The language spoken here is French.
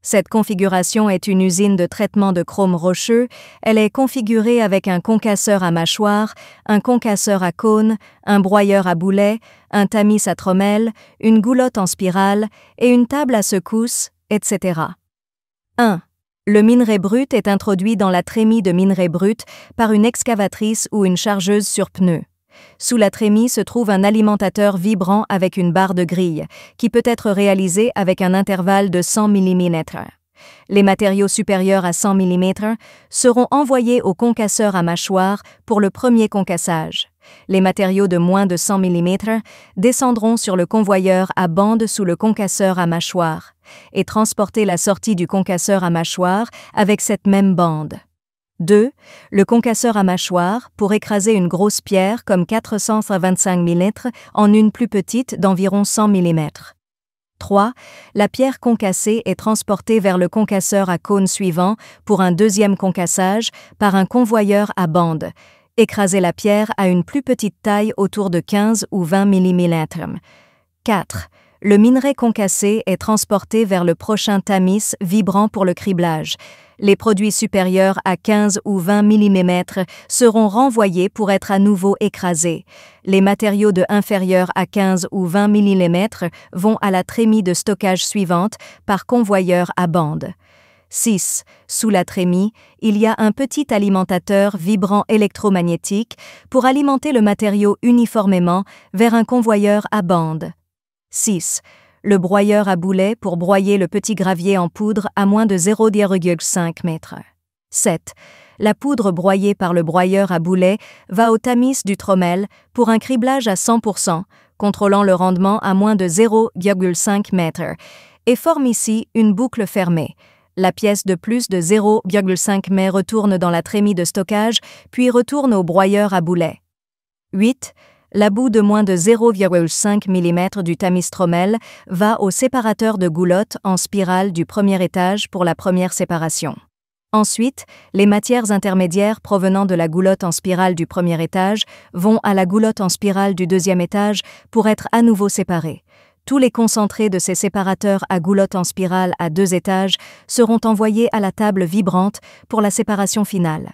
Cette configuration est une usine de traitement de chrome rocheux. Elle est configurée avec un concasseur à mâchoire, un concasseur à cône, un broyeur à boulet, un tamis à trommelle, une goulotte en spirale et une table à secousse, etc. 1. Le minerai brut est introduit dans la trémie de minerai brut par une excavatrice ou une chargeuse sur pneu. Sous la trémie se trouve un alimentateur vibrant avec une barre de grille, qui peut être réalisé avec un intervalle de 100 mm. Les matériaux supérieurs à 100 mm seront envoyés au concasseur à mâchoire pour le premier concassage. Les matériaux de moins de 100 mm descendront sur le convoyeur à bande sous le concasseur à mâchoire et transporter la sortie du concasseur à mâchoire avec cette même bande. 2. Le concasseur à mâchoire pour écraser une grosse pierre comme 425 mm en une plus petite d'environ 100 mm. 3. La pierre concassée est transportée vers le concasseur à cône suivant pour un deuxième concassage par un convoyeur à bande. Écraser la pierre à une plus petite taille autour de 15 ou 20 mm. 4. Le minerai concassé est transporté vers le prochain tamis vibrant pour le criblage. Les produits supérieurs à 15 ou 20 mm seront renvoyés pour être à nouveau écrasés. Les matériaux de inférieurs à 15 ou 20 mm vont à la trémie de stockage suivante par convoyeur à bande. 6. Sous la trémie, il y a un petit alimentateur vibrant électromagnétique pour alimenter le matériau uniformément vers un convoyeur à bande. 6. Le broyeur à boulet pour broyer le petit gravier en poudre à moins de 0,5 m. 7. La poudre broyée par le broyeur à boulet va au tamis du trommel pour un criblage à 100%, contrôlant le rendement à moins de 0,5 m, et forme ici une boucle fermée. La pièce de plus de 0,5 m retourne dans la trémie de stockage, puis retourne au broyeur à boulet. 8. La boue de moins de 0,5 mm du tamis trommel va au séparateur de goulotte en spirale du premier étage pour la première séparation. Ensuite, les matières intermédiaires provenant de la goulotte en spirale du premier étage vont à la goulotte en spirale du deuxième étage pour être à nouveau séparées. Tous les concentrés de ces séparateurs à goulotte en spirale à 2 étages seront envoyés à la table vibrante pour la séparation finale.